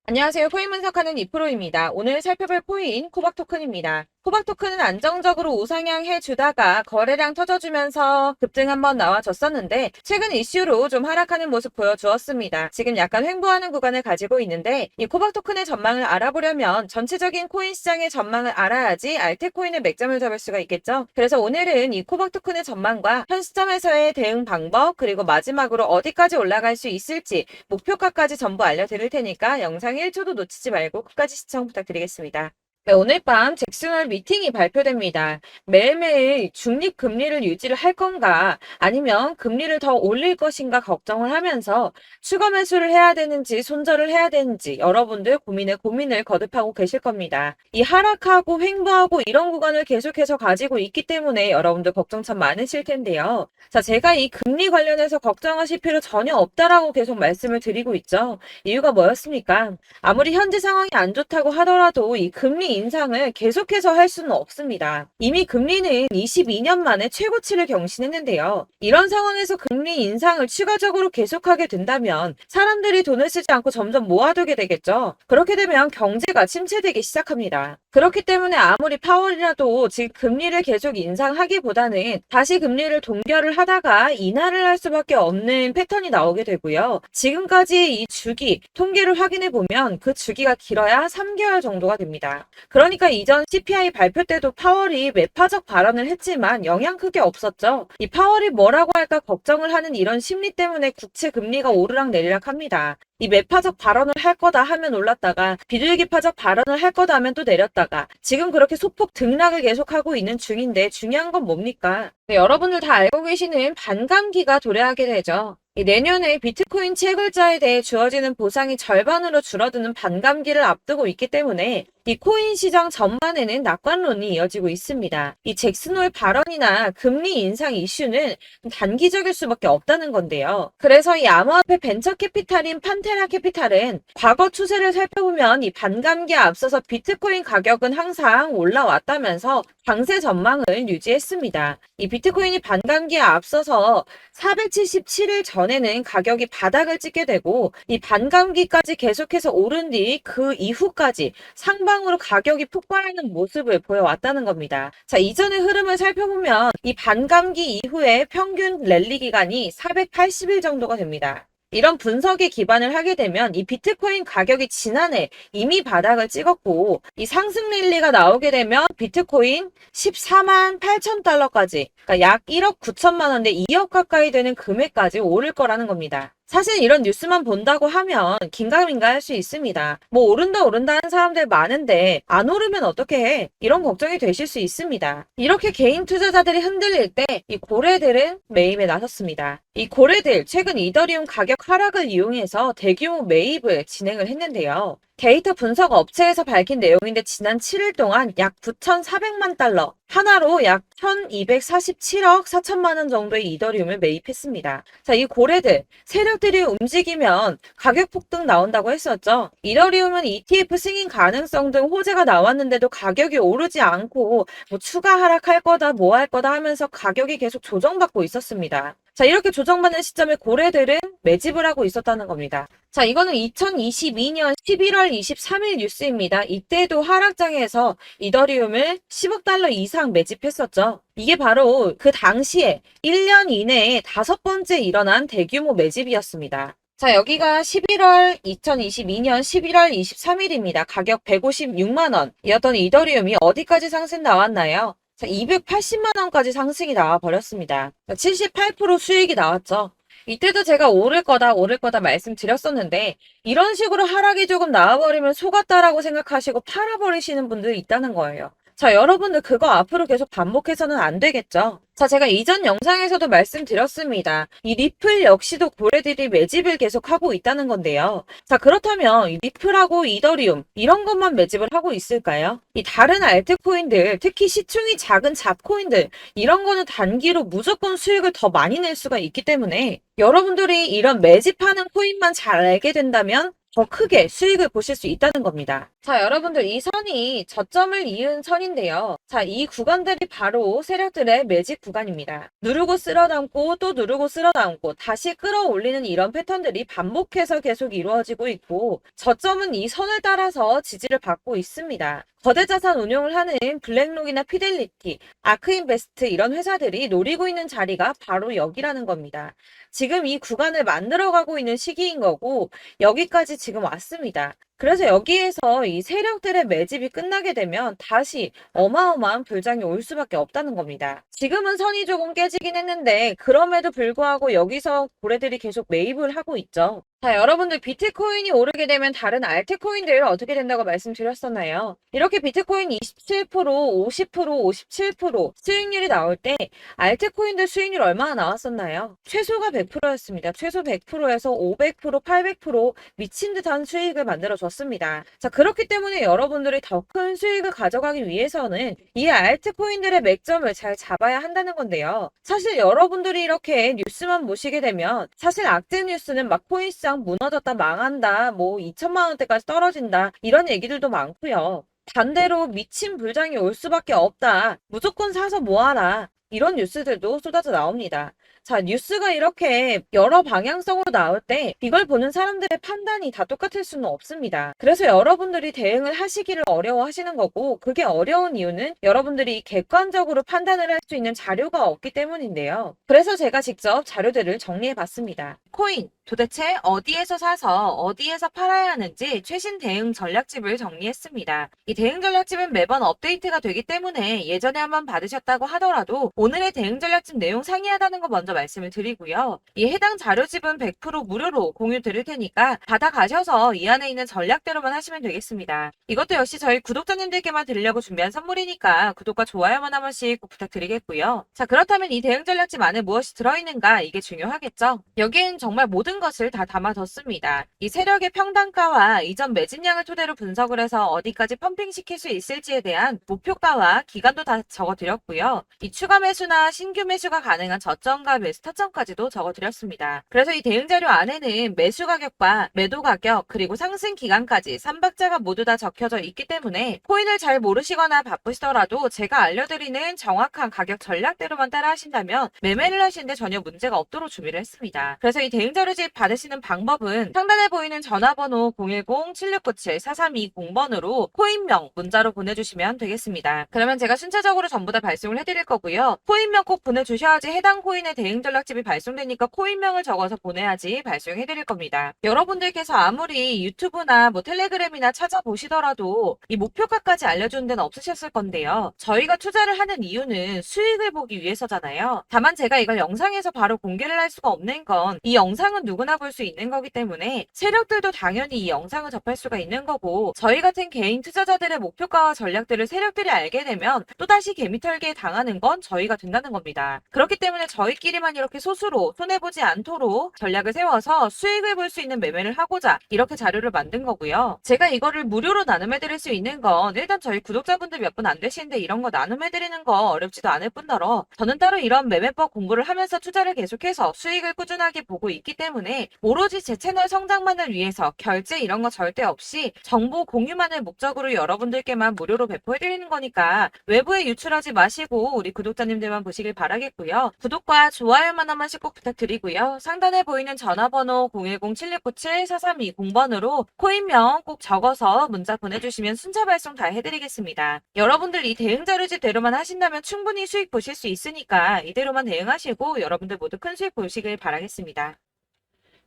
안녕하세요. 코인 분석하는 이프로입니다. 오늘 살펴볼 코인 코박 토큰입니다. 코박 토큰은 안정적으로 우상향 해주다가 거래량 터져주면서 급등 한번 나와줬었는데 최근 이슈로 좀 하락하는 모습 보여주었습니다. 지금 약간 횡보하는 구간을 가지고 있는데 이 코박 토큰의 전망을 알아보려면 전체적인 코인 시장의 전망을 알아야지 알트코인의 맥점을 잡을 수가 있겠죠. 그래서 오늘은 이 코박 토큰의 전망과 현 시점에서의 대응 방법 그리고 마지막으로 어디까지 올라갈 수 있을지 목표가까지 전부 알려드릴 테니까 영상 1초도 놓치지 말고 끝까지 시청 부탁드리겠습니다. 네, 오늘 밤 잭슨홀 미팅이 발표됩니다. 매일매일 중립 금리를 유지를 할 건가 아니면 금리를 더 올릴 것인가 걱정을 하면서 추가 매수를 해야 되는지 손절을 해야 되는지 여러분들 고민을 거듭하고 계실 겁니다. 이 하락하고 횡보하고 이런 구간을 계속해서 가지고 있기 때문에 여러분들 걱정 참 많으실 텐데요. 자, 제가 이 금리 관련해서 걱정하실 필요 전혀 없다라고 계속 말씀을 드리고 있죠. 이유가 뭐였습니까? 아무리 현재 상황이 안 좋다고 하더라도 이 금리 인상을 계속해서 할 수는 없습니다. 이미 금리는 22년 만에 최고치를 경신했는데요. 이런 상황에서 금리 인상을 추가적으로 계속하게 된다면 사람들이 돈을 쓰지 않고 점점 모아두게 되겠죠. 그렇게 되면 경제가 침체되기 시작합니다. 그렇기 때문에 아무리 파월이라도 지금 금리를 계속 인상하기보다는 다시 금리를 동결을 하다가 인하를 할 수밖에 없는 패턴이 나오게 되고요. 지금까지의 이 주기 통계를 확인해 보면 그 주기가 길어야 3개월 정도가 됩니다. 그러니까 이전 CPI 발표 때도 파월이 매파적 발언을 했지만 영향 크게 없었죠. 이 파월이 뭐라고 할까 걱정을 하는 이런 심리 때문에 국채 금리가 오르락 내리락 합니다. 이 매파적 발언을 할 거다 하면 올랐다가 비둘기파적 발언을 할 거다 하면 또 내렸다가 지금 그렇게 소폭 등락을 계속하고 있는 중인데 중요한 건 뭡니까? 네, 여러분들 다 알고 계시는 반감기가 도래하게 되죠. 내년에 비트코인 채굴자에 대해 주어지는 보상이 절반으로 줄어드는 반감기를 앞두고 있기 때문에 이 코인 시장 전반에는 낙관론이 이어지고 있습니다. 이 잭슨홀 발언이나 금리 인상 이슈는 단기적일 수밖에 없다는 건데요. 그래서 이 암호화폐 벤처 캐피탈인 판테라 캐피탈은 과거 추세를 살펴보면 이 반감기에 앞서서 비트코인 가격은 항상 올라왔다면서 강세 전망을 유지했습니다. 이 비트코인이 반감기에 앞서서 477일 전에는 가격이 바닥을 찍게 되고 이 반감기까지 계속해서 오른 뒤 그 이후까지 상방으로 가격이 폭발하는 모습을 보여왔다는 겁니다. 자, 이전의 흐름을 살펴보면 이 반감기 이후에 평균 랠리 기간이 480일 정도가 됩니다. 이런 분석에 기반을 하게 되면 이 비트코인 가격이 지난해 이미 바닥을 찍었고 이 상승 랠리가 나오게 되면 비트코인 14만 8천 달러까지 그러니까 약 1억 9천만 원대 2억 가까이 되는 금액까지 오를 거라는 겁니다. 사실 이런 뉴스만 본다고 하면 긴가민가 할 수 있습니다. 뭐 오른다 하는 사람들 많은데 안 오르면 어떻게 해? 이런 걱정이 되실 수 있습니다. 이렇게 개인 투자자들이 흔들릴 때 이 고래들은 매입에 나섰습니다. 이 고래들 최근 이더리움 가격 하락을 이용해서 대규모 매입을 진행을 했는데요. 데이터 분석 업체에서 밝힌 내용인데 지난 7일 동안 약 9,400만 달러, 하나로 약 1,247억 4천만 원 정도의 이더리움을 매입했습니다. 자, 이 고래들, 세력들이 움직이면 가격 폭등 나온다고 했었죠. 이더리움은 ETF 승인 가능성 등 호재가 나왔는데도 가격이 오르지 않고 뭐 추가 하락할 거다, 뭐 할 거다 하면서 가격이 계속 조정받고 있었습니다. 자, 이렇게 조정받는 시점에 고래들은 매집을 하고 있었다는 겁니다. 자, 이거는 2022년 11월 23일 뉴스입니다. 이때도 하락장에서 이더리움을 10억 달러 이상 매집했었죠. 이게 바로 그 당시에 1년 이내에 5번째 일어난 대규모 매집이었습니다. 자, 여기가 2022년 11월 23일입니다. 가격 156만 원이었던 이더리움이 어디까지 상승 나왔나요? 자, 280만 원까지 상승이 나와 버렸습니다. 78% 수익이 나왔죠. 이때도 제가 오를 거다 말씀드렸었는데 이런 식으로 하락이 조금 나와버리면 속았다라고 생각하시고 팔아버리시는 분들이 있다는 거예요. 자, 여러분들 그거 앞으로 계속 반복해서는 안 되겠죠. 자, 제가 이전 영상에서도 말씀드렸습니다. 이 리플 역시도 고래들이 매집을 계속하고 있다는 건데요. 자, 그렇다면 이 리플하고 이더리움 이런 것만 매집을 하고 있을까요? 이 다른 알트코인들, 특히 시총이 작은 잡코인들 이런 거는 단기로 무조건 수익을 더 많이 낼 수가 있기 때문에 여러분들이 이런 매집하는 코인만 잘 알게 된다면 더 크게 수익을 보실 수 있다는 겁니다. 자, 여러분들 이 선이 저점을 이은 선인데요. 자, 이 구간들이 바로 세력들의 매집 구간입니다. 누르고 쓸어 담고 또 누르고 쓸어 담고 다시 끌어올리는 이런 패턴들이 반복해서 계속 이루어지고 있고 저점은 이 선을 따라서 지지를 받고 있습니다. 거대 자산 운용을 하는 블랙록이나 피델리티, 아크인베스트 이런 회사들이 노리고 있는 자리가 바로 여기라는 겁니다. 지금 이 구간을 만들어가고 있는 시기인 거고 여기까지 지금 왔습니다. 그래서 여기에서 이 세력들의 매집이 끝나게 되면 다시 어마어마한 불장이 올 수밖에 없다는 겁니다. 지금은 선이 조금 깨지긴 했는데 그럼에도 불구하고 여기서 고래들이 계속 매입을 하고 있죠. 자, 여러분들 비트코인이 오르게 되면 다른 알트코인들 어떻게 된다고 말씀드렸었나요? 이렇게 비트코인 27%, 50%, 57% 수익률이 나올 때 알트코인들 수익률 얼마나 나왔었나요? 최소가 100%였습니다. 최소 100%에서 500%, 800% 미친 듯한 수익을 만들어줬습니다. 자, 그렇기 때문에 여러분들이 더 큰 수익을 가져가기 위해서는 이 알트코인들의 맥점을 잘 잡아야 한다는 건데요. 사실 여러분들이 이렇게 뉴스만 보시게 되면 사실 악재 뉴스는 막 코인시장 무너졌다, 망한다, 뭐 2천만 원대까지 떨어진다 이런 얘기들도 많고요. 반대로 미친 불장이 올 수밖에 없다. 무조건 사서 모아라. 이런 뉴스들도 쏟아져 나옵니다. 자, 뉴스가 이렇게 여러 방향성으로 나올 때 이걸 보는 사람들의 판단이 다 똑같을 수는 없습니다. 그래서 여러분들이 대응을 하시기를 어려워하시는 거고 그게 어려운 이유는 여러분들이 객관적으로 판단을 할 수 있는 자료가 없기 때문인데요. 그래서 제가 직접 자료들을 정리해 봤습니다. 코인 도대체 어디에서 사서 어디에서 팔아야 하는지 최신 대응 전략집을 정리했습니다. 이 대응 전략집은 매번 업데이트가 되기 때문에 예전에 한번 받으셨다고 하더라도 오늘의 대응 전략집 내용 상이하다는 거 먼저 말씀을 드리고요. 이 해당 자료집은 100% 무료로 공유 드릴 테니까 받아가셔서 이 안에 있는 전략대로만 하시면 되겠습니다. 이것도 역시 저희 구독자님들께만 드리려고 준비한 선물이니까 구독과 좋아요만 한 번씩 꼭 부탁드리겠고요. 자, 그렇다면 이 대응 전략집 안에 무엇이 들어있는가 이게 중요하겠죠. 여기엔 정말 모든 것을 다 담아뒀습니다. 이 세력의 평단가와 이전 매집량을 토대로 분석을 해서 어디까지 펌핑시킬 수 있을지에 대한 목표가와 기간도 다 적어드렸고요. 이 추가 매수나 신규 매수가 가능한 저점과 매수 타점까지도 적어드렸습니다. 그래서 이 대응 자료 안에는 매수 가격과 매도 가격 그리고 상승 기간까지 3박자가 모두 다 적혀져 있기 때문에 코인을 잘 모르시거나 바쁘시더라도 제가 알려드리는 정확한 가격 전략대로만 따라 하신다면 매매를 하시는데 전혀 문제가 없도록 준비를 했습니다. 그래서 이 대응 자료집 받으시는 방법은 상단에 보이는 전화번호 010-7697-4320번으로 코인명 문자로 보내주시면 되겠습니다. 그러면 제가 순차적으로 전부 다 발송을 해드릴 거고요. 코인명 꼭 보내주셔야지 해당 코인의 대응 전략집이 발송되니까 코인명을 적어서 보내야지 발송해드릴 겁니다. 여러분들께서 아무리 유튜브나 뭐 텔레그램이나 찾아보시더라도 이 목표가까지 알려주는 데는 없으셨을 건데요. 저희가 투자를 하는 이유는 수익을 보기 위해서잖아요. 다만 제가 이걸 영상에서 바로 공개를 할 수가 없는 건 이 영상은 누구나 볼 수 있는 거기 때문에 세력들도 당연히 이 영상을 접할 수가 있는 거고 저희 같은 개인 투자자들의 목표가와 전략들을 세력들이 알게 되면 또다시 개미털기에 당하는 건 저희가 된다는 겁니다. 그렇기 때문에 저희끼리만 이렇게 소수로 손해보지 않도록 전략을 세워서 수익을 볼 수 있는 매매를 하고자 이렇게 자료를 만든 거고요. 제가 이거를 무료로 나눔해드릴 수 있는 건 일단 저희 구독자분들 몇 분 안 되시는데 이런 거 나눔해드리는 거 어렵지도 않을 뿐더러 저는 따로 이런 매매법 공부를 하면서 투자를 계속해서 수익을 꾸준하게 보고 있기 때문에 오로지 제 채널 성장만을 위해서 결제 이런 거 절대 없이 정보 공유만을 목적으로 여러분들께만 무료로 배포해드리는 거니까 외부에 유출하지 마시고 우리 구독자님들만 보시길 바라겠고요. 구독과 좋아요만 한 번씩 꼭 부탁드리고요. 상단에 보이는 전화번호 010-7697-4320번으로 코인명 꼭 적어서 문자 보내주시면 순차 발송 다 해드리겠습니다. 여러분들 이 대응 자료집대로만 하신다면 충분히 수익 보실 수 있으니까 이대로만 대응하시고 여러분들 모두 큰 수익 보시길 바라겠습니다.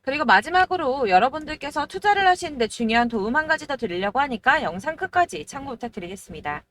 그리고 마지막으로 여러분들께서 투자를 하시는데 중요한 도움 한 가지 더 드리려고 하니까 영상 끝까지 참고 부탁드리겠습니다.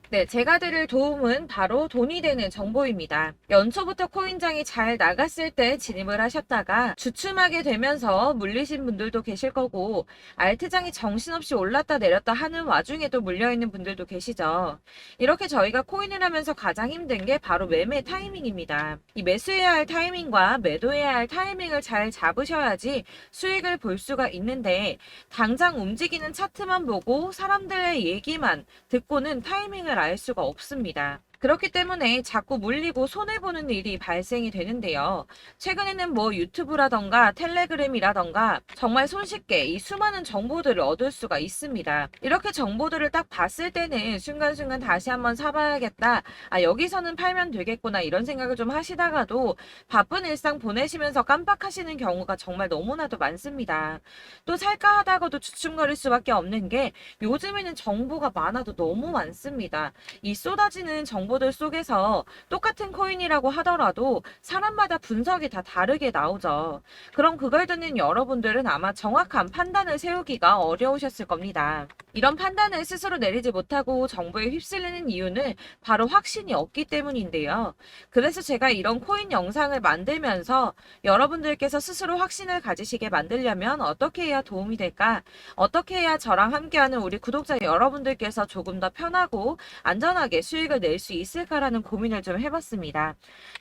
네, 제가 드릴 도움은 바로 돈이 되는 정보입니다. 연초부터 코인장이 잘 나갔을 때 진입을 하셨다가 주춤하게 되면서 물리신 분들도 계실 거고 알트장이 정신없이 올랐다 내렸다 하는 와중에도 물려있는 분들도 계시죠. 이렇게 저희가 코인을 하면서 가장 힘든 게 바로 매매 타이밍입니다. 이 매수해야 할 타이밍과 매도해야 할 타이밍을 잘 잡으셔야지 수익을 볼 수가 있는데 당장 움직이는 차트만 보고 사람들의 얘기만 듣고는 타이밍을 알 수가 없습니다. 그렇기 때문에 자꾸 물리고 손해보는 일이 발생이 되는데요. 최근에는 뭐 유튜브라던가 텔레그램이라던가 정말 손쉽게 이 수많은 정보들을 얻을 수가 있습니다. 이렇게 정보들을 딱 봤을 때는 순간순간 다시 한번 사봐야겠다. 아, 여기서는 팔면 되겠구나. 이런 생각을 좀 하시다가도 바쁜 일상 보내시면서 깜빡하시는 경우가 정말 너무나도 많습니다. 또 살까 하다가도 주춤거릴 수밖에 없는 게 요즘에는 정보가 많아도 너무 많습니다. 이 쏟아지는 정보들 속에서 똑같은 코인이라고 하더라도 사람마다 분석이 다 다르게 나오죠. 그럼 그걸 듣는 여러분들은 아마 정확한 판단을 세우기가 어려우셨을 겁니다. 이런 판단을 스스로 내리지 못하고 정보에 휩쓸리는 이유는 바로 확신이 없기 때문인데요. 그래서 제가 이런 코인 영상을 만들면서 여러분들께서 스스로 확신을 가지시게 만들려면 어떻게 해야 도움이 될까? 어떻게 해야 저랑 함께하는 우리 구독자 여러분들께서 조금 더 편하고 안전하게 수익을 낼 수 있을까라는 고민을 좀 해봤습니다.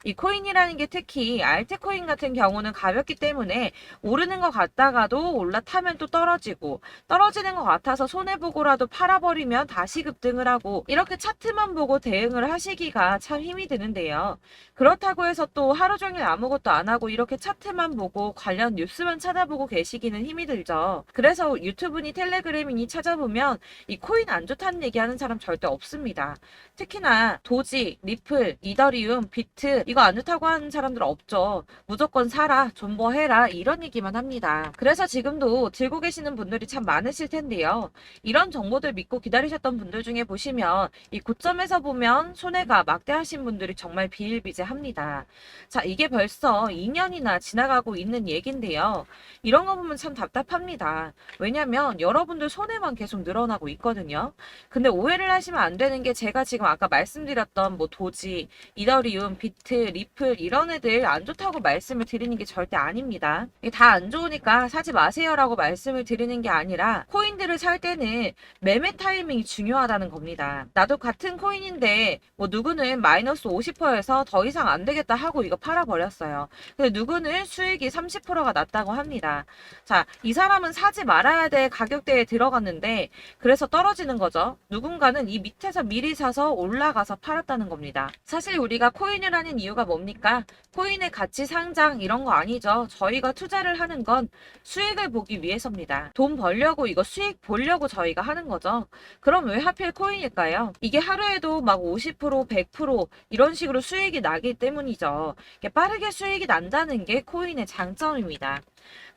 이 코인이라는 게 특히 알트코인 같은 경우는 가볍기 때문에 오르는 것 같다가도 올라타면 또 떨어지고 떨어지는 것 같아서 손해보고라도 팔아버리면 다시 급등을 하고 이렇게 차트만 보고 대응을 하시기가 참 힘이 드는데요. 그렇다고 해서 또 하루 종일 아무것도 안 하고 이렇게 차트만 보고 관련 뉴스만 찾아보고 계시기는 힘이 들죠. 그래서 유튜브니 텔레그램이니 찾아보면 이 코인 안 좋다는 얘기하는 사람 절대 없습니다. 특히나 도지, 리플, 이더리움, 비트 이거 안 좋다고 하는 사람들 없죠. 무조건 사라, 존버해라 이런 얘기만 합니다. 그래서 지금도 들고 계시는 분들이 참 많으실 텐데요. 이런 정보들 믿고 기다리셨던 분들 중에 보시면 이 고점에서 보면 손해가 막대하신 분들이 정말 비일비재합니다. 자, 이게 벌써 2년이나 지나가고 있는 얘긴데요. 이런 거 보면 참 답답합니다. 왜냐면 여러분들 손해만 계속 늘어나고 있거든요. 근데 오해를 하시면 안 되는 게 제가 지금 아까 말씀드렸던 뭐 도지, 이더리움, 비트, 리플 이런 애들 안 좋다고 말씀을 드리는 게 절대 아닙니다. 다 안 좋으니까 사지 마세요라고 말씀을 드리는 게 아니라 코인들을 살 때는 매매 타이밍이 중요하다는 겁니다. 나도 같은 코인인데 뭐 누구는 마이너스 50%에서 더 이상 안 되겠다 하고 이거 팔아버렸어요. 근데 누구는 수익이 30%가 났다고 합니다. 자, 이 사람은 사지 말아야 될 가격대에 들어갔는데 그래서 떨어지는 거죠. 누군가는 이 밑에서 미리 사서 올라가서 팔았다는 겁니다. 사실 우리가 코인을 하는 이유가 뭡니까? 코인의 가치 상장 이런 거 아니죠. 저희가 투자를 하는 건 수익을 보기 위해서입니다. 돈 벌려고 이거 수익 보려고 저희가 하는 거죠. 그럼 왜 하필 코인일까요? 이게 하루에도 막 50%, 100% 이런 식으로 수익이 나기 때문이죠. 빠르게 수익이 난다는 게 코인의 장점입니다.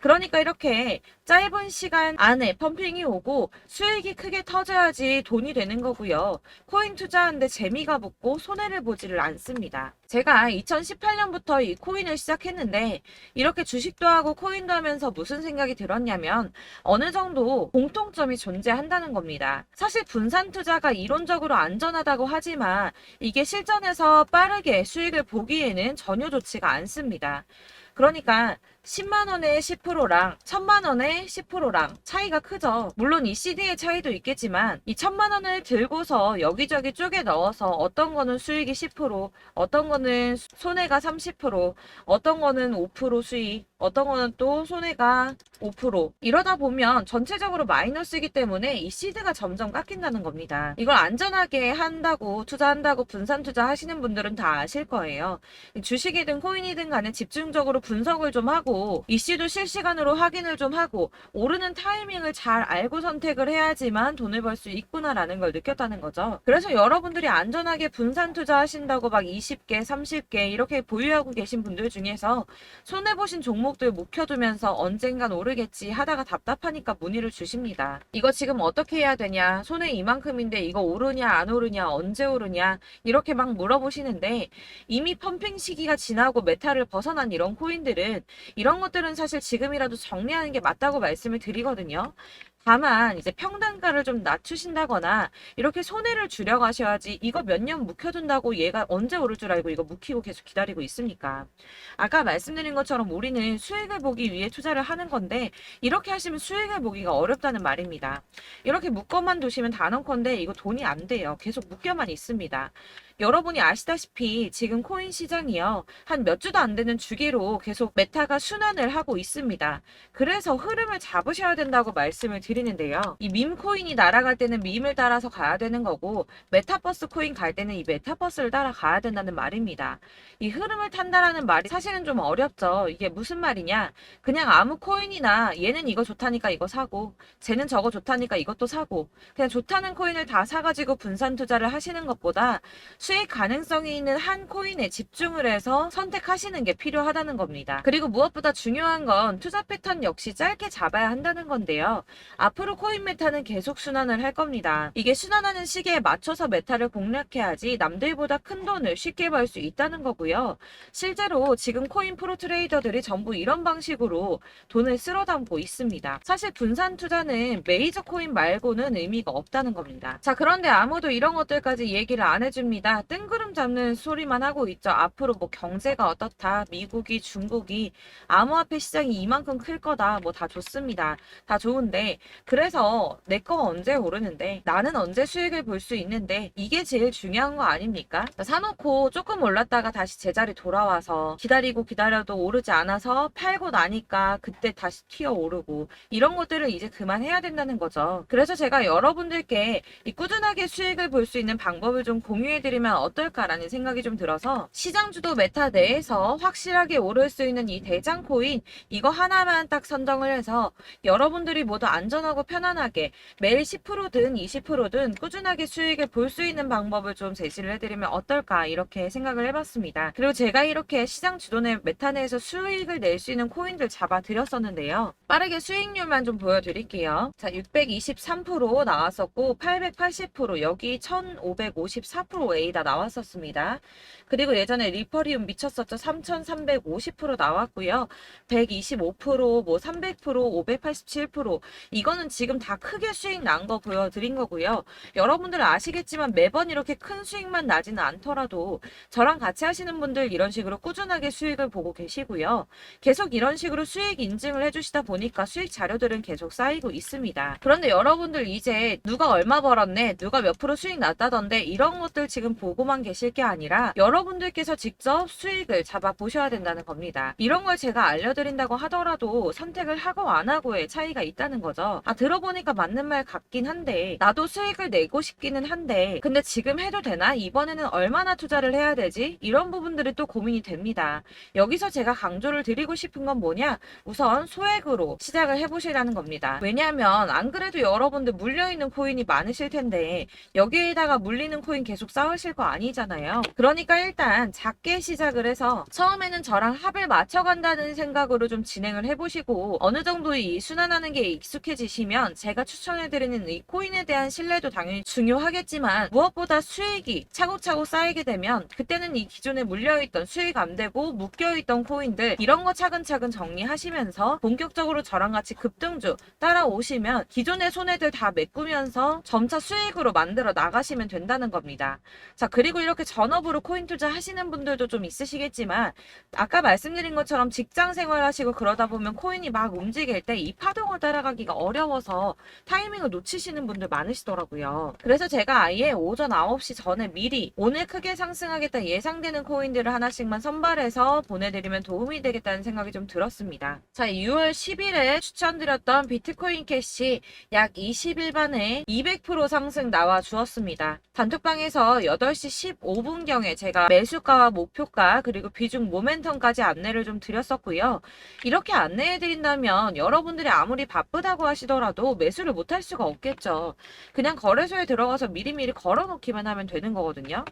그러니까 이렇게 짧은 시간 안에 펌핑이 오고 수익이 크게 터져야지 돈이 되는 거고요. 코인 투자하는데 재미가 붙고 손해를 보지를 않습니다. 제가 2018년부터 이 코인을 시작했는데 이렇게 주식도 하고 코인도 하면서 무슨 생각이 들었냐면 어느 정도 공통점이 존재한다는 겁니다. 사실 분산 투자가 이론적으로 안전하다고 하지만 이게 실전에서 빠르게 수익을 보기에는 전혀 좋지가 않습니다. 그러니까 10만 원의 10%랑 1000만 원의 10%랑 차이가 크죠. 물론 이 CD의 차이도 있겠지만 이 1000만 원을 들고서 여기저기 쪼개 넣어서 어떤 거는 수익이 10%, 어떤 거는 손해가 30%, 어떤 거는 5% 수익, 어떤 거는 또 손해가 5% 이러다 보면 전체적으로 마이너스이기 때문에 이 시드가 점점 깎인다는 겁니다. 이걸 안전하게 한다고 투자한다고 분산 투자하시는 분들은 다 아실 거예요. 주식이든 코인이든 간에 집중적으로 분석을 좀 하고 이슈도 실시간으로 확인을 좀 하고 오르는 타이밍을 잘 알고 선택을 해야지만 돈을 벌 수 있구나라는 걸 느꼈다는 거죠. 그래서 여러분들이 안전하게 분산 투자하신다고 막 20개, 30개 이렇게 보유하고 계신 분들 중에서 손해보신 종목들 묵혀두면서 언젠간 오르겠지 하다가 답답하니까 문의를 주십니다. 이거 지금 어떻게 해야 되냐? 손해 이만큼인데 이거 오르냐 안 오르냐 언제 오르냐 이렇게 막 물어보시는데 이미 펌핑 시기가 지나고 메타를 벗어난 이런 코인들은 이런 것들은 사실 지금이라도 정리하는 게 맞다고 말씀을 드리거든요. 다만 이제 평단가를 좀 낮추신다거나 이렇게 손해를 줄여가셔야지 이거 몇 년 묵혀둔다고 얘가 언제 오를 줄 알고 이거 묵히고 계속 기다리고 있습니까? 아까 말씀드린 것처럼 우리는 수익을 보기 위해 투자를 하는 건데 이렇게 하시면 수익을 보기가 어렵다는 말입니다. 이렇게 묶어만 두시면 단언컨대 이거 돈이 안 돼요. 계속 묶여만 있습니다. 여러분이 아시다시피 지금 코인 시장이요. 한 몇 주도 안 되는 주기로 계속 메타가 순환을 하고 있습니다. 그래서 흐름을 잡으셔야 된다고 말씀을 드리는데요. 이 밈 코인이 날아갈 때는 밈을 따라서 가야 되는 거고 메타버스 코인 갈 때는 이 메타버스를 따라가야 된다는 말입니다. 이 흐름을 탄다라는 말이 사실은 좀 어렵죠. 이게 무슨 말이냐? 그냥 아무 코인이나 얘는 이거 좋다니까 이거 사고 쟤는 저거 좋다니까 이것도 사고 그냥 좋다는 코인을 다 사가지고 분산 투자를 하시는 것보다 수익 가능성이 있는 한 코인에 집중을 해서 선택하시는 게 필요하다는 겁니다. 그리고 무엇보다 중요한 건 투자 패턴 역시 짧게 잡아야 한다는 건데요. 앞으로 코인 메타는 계속 순환을 할 겁니다. 이게 순환하는 시기에 맞춰서 메타를 공략해야지 남들보다 큰 돈을 쉽게 벌 수 있다는 거고요. 실제로 지금 코인 프로 트레이더들이 전부 이런 방식으로 돈을 쓸어 담고 있습니다. 사실 분산 투자는 메이저 코인 말고는 의미가 없다는 겁니다. 자, 그런데 아무도 이런 것들까지 얘기를 안 해줍니다. 뜬구름 잡는 소리만 하고 있죠. 앞으로 뭐 경제가 어떻다, 미국이, 중국이, 암호화폐 시장이 이만큼 클 거다, 뭐 다 좋습니다. 다 좋은데 그래서 내 거가 언제 오르는데 나는 언제 수익을 볼 수 있는데 이게 제일 중요한 거 아닙니까? 사놓고 조금 올랐다가 다시 제자리 돌아와서 기다리고 기다려도 오르지 않아서 팔고 나니까 그때 다시 튀어 오르고 이런 것들을 이제 그만해야 된다는 거죠. 그래서 제가 여러분들께 이 꾸준하게 수익을 볼 수 있는 방법을 좀 공유해드리면 어떨까라는 생각이 좀 들어서 시장 주도 메타 내에서 확실하게 오를 수 있는 이 대장 코인 이거 하나만 딱 선정을 해서 여러분들이 모두 안전하고 편안하게 매일 10%든 20%든 꾸준하게 수익을 볼 수 있는 방법을 좀 제시를 해드리면 어떨까 이렇게 생각을 해봤습니다. 그리고 제가 이렇게 시장 주도내 메타 내에서 수익을 낼 수 있는 코인들 잡아드렸었는데요. 빠르게 수익률만 좀 보여드릴게요. 자, 623% 나왔었고 880% 여기 1554% A다 나왔었습니다. 그리고 예전에 리퍼리움 미쳤었죠. 3350% 나왔고요. 125%, 뭐 300%, 587% 이거는 지금 다 크게 수익 난 거 보여드린 거고요. 여러분들은 아시겠지만 매번 이렇게 큰 수익만 나지는 않더라도 저랑 같이 하시는 분들 이런 식으로 꾸준하게 수익을 보고 계시고요. 계속 이런 식으로 수익 인증을 해주시다 보니까 수익 자료들은 계속 쌓이고 있습니다. 그런데 여러분들 이제 누가 얼마 벌었네, 누가 몇 프로 수익 났다던데 이런 것들 지금 보고만 계실 게 아니라 여러분들께서 직접 수익을 잡아 보셔야 된다는 겁니다. 이런 걸 제가 알려드린다고 하더라도 선택을 하고 안 하고의 차이가 있다는 거죠. 아, 들어보니까 맞는 말 같긴 한데 나도 수익을 내고 싶기는 한데 근데 지금 해도 되나? 이번에는 얼마나 투자를 해야 되지? 이런 부분들이 또 고민이 됩니다. 여기서 제가 강조를 드리고 싶은 건 뭐냐? 우선 소액으로 시작을 해보시라는 겁니다. 왜냐하면 안 그래도 여러분들 물려있는 코인이 많으실 텐데 여기에다가 물리는 코인 계속 쌓으실 거 아니잖아요. 그러니까 일단 작게 시작을 해서 처음에는 저랑 합을 맞춰간다는 생각으로 좀 진행을 해보시고 어느 정도 이 순환하는 게 익숙해지시면 제가 추천해드리는 이 코인에 대한 신뢰도 당연히 중요하겠지만 무엇보다 수익이 차곡차곡 쌓이게 되면 그때는 이 기존에 물려있던 수익 안 되고 묶여있던 코인들 이런 거 차근차근 정리하시면서 본격적으로 저랑 같이 급등주 따라오시면 기존의 손해들 다 메꾸면서 점차 수익으로 만들어 나가시면 된다는 겁니다. 자, 그리고 이렇게 전업으로 코인 투자 하시는 분들도 좀 있으시겠지만 아까 말씀드린 것처럼 직장 생활하시고 그러다 보면 코인이 막 움직일 때 이 파동을 따라가기가 어려워서 타이밍을 놓치시는 분들 많으시더라고요. 그래서 제가 아예 오전 9시 전에 미리 오늘 크게 상승하겠다 예상되는 코인들을 하나씩만 선발해서 보내드리면 도움이 되겠다는 생각이 좀 들었습니다. 자, 6월 10일에 추천드렸던 비트코인 캐시 약 20일 만에 200% 상승 나와 주었습니다. 단톡방에서 8시 15분경에 제가 매수가와 목표가 그리고 비중 모멘텀까지 안내를 좀 드렸었고요. 이렇게 안내해드린다면 여러분들이 아무리 바쁘다고 하시더라도 매수를 못할 수가 없겠죠. 그냥 거래소에 들어가서 미리미리 걸어놓기만 하면 되는 거거든요.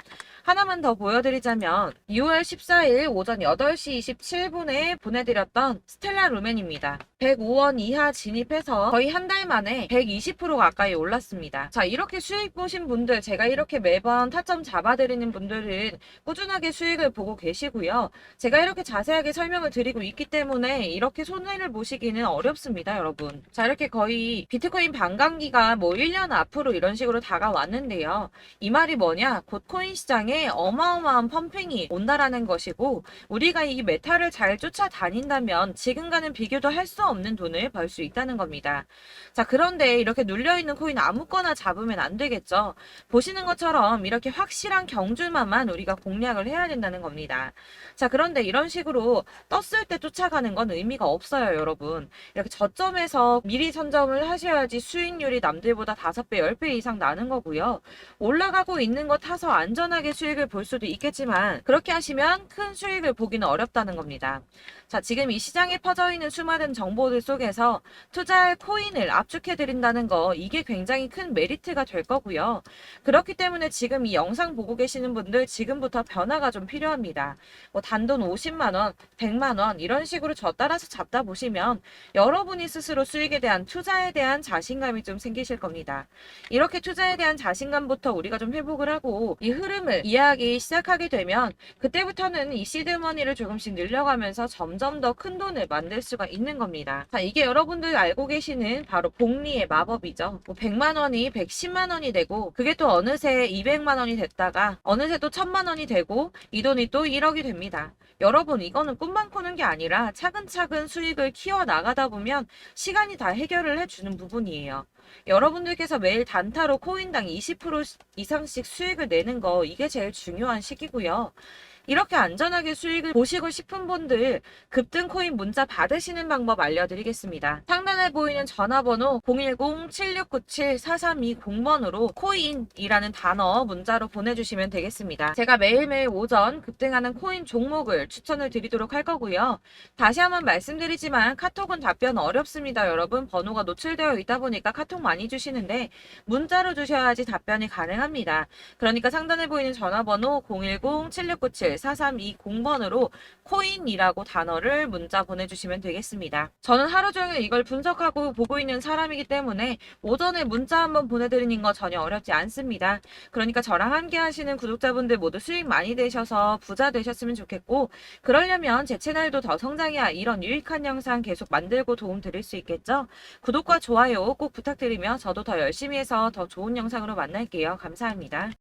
하나만 더 보여드리자면 6월 14일 오전 8시 27분에 보내드렸던 스텔라 루멘입니다. 105원 이하 진입해서 거의 한 달 만에 120% 가까이 올랐습니다. 자, 이렇게 수익 보신 분들, 제가 이렇게 매번 타점 잡아드리는 분들은 꾸준하게 수익을 보고 계시고요. 제가 이렇게 자세하게 설명을 드리고 있기 때문에 이렇게 손해를 보시기는 어렵습니다, 여러분. 자, 이렇게 거의 비트코인 반감기가 뭐 1년 앞으로 이런 식으로 다가왔는데요. 이 말이 뭐냐? 곧 코인 시장에 어마어마한 펌핑이 온다라는 것이고 우리가 이 메타를 잘 쫓아다닌다면 지금과는 비교도 할 수 수가 없는 돈을 벌 수 있다는 겁니다. 자, 그런데 이렇게 눌려있는 코인 아무거나 잡으면 안 되겠죠. 보시는 것처럼 이렇게 확실한 경주만만 우리가 공략을 해야 된다는 겁니다. 자, 그런데 이런 식으로 떴을 때 쫓아가는 건 의미가 없어요, 여러분. 이렇게 저점에서 미리 선점을 하셔야지 수익률이 남들보다 5배, 10배 이상 나는 거고요. 올라가고 있는 거 타서 안전하게 수익을 볼 수도 있겠지만 그렇게 하시면 큰 수익을 보기는 어렵다는 겁니다. 자, 지금 이 시장에 퍼져 있는 수많은 정보들 속에서 투자할 코인을 압축해드린다는 거, 이게 굉장히 큰 메리트가 될 거고요. 그렇기 때문에 지금 이 영상 보고 계시는 분들 지금부터 변화가 좀 필요합니다. 뭐 단돈 50만원, 100만원 이런 식으로 저 따라서 잡다 보시면 여러분이 스스로 수익에 대한 투자에 대한 자신감이 좀 생기실 겁니다. 이렇게 투자에 대한 자신감부터 우리가 좀 회복을 하고 이 흐름을 이해하기 시작하게 되면 그때부터는 이 시드머니를 조금씩 늘려가면서 점점 더 큰 돈을 만들 수가 있는 겁니다. 자, 이게 여러분들 알고 계시는 바로 복리의 마법이죠. 뭐 100만 원이 110만 원이 되고 그게 또 어느새 200만 원이 됐다가 어느새 또 1000만 원이 되고 이 돈이 또 1억이 됩니다. 여러분, 이거는 꿈만 꾸는 게 아니라 차근차근 수익을 키워 나가다 보면 시간이 다 해결을 해주는 부분이에요. 여러분들께서 매일 단타로 코인당 20% 이상씩 수익을 내는 거, 이게 제일 중요한 시기고요. 이렇게 안전하게 수익을 보시고 싶은 분들 급등 코인 문자 받으시는 방법 알려드리겠습니다. 상단에 보이는 전화번호 010-7697-4320번으로 코인이라는 단어 문자로 보내주시면 되겠습니다. 제가 매일매일 오전 급등하는 코인 종목을 추천을 드리도록 할 거고요. 다시 한번 말씀드리지만 카톡은 답변 어렵습니다. 여러분, 번호가 노출되어 있다 보니까 카톡 많이 주시는데 문자로 주셔야지 답변이 가능합니다. 그러니까 상단에 보이는 전화번호 010-7697-4320번으로 코인이라고 단어를 문자 보내주시면 되겠습니다. 저는 하루 종일 이걸 분석하고 보고 있는 사람이기 때문에 오전에 문자 한번 보내드리는 거 전혀 어렵지 않습니다. 그러니까 저랑 함께 하시는 구독자분들 모두 수익 많이 되셔서 부자 되셨으면 좋겠고, 그러려면 제 채널도 더 성장해야 이런 유익한 영상 계속 만들고 도움 드릴 수 있겠죠? 구독과 좋아요 꼭 부탁드리며 저도 더 열심히 해서 더 좋은 영상으로 만날게요. 감사합니다.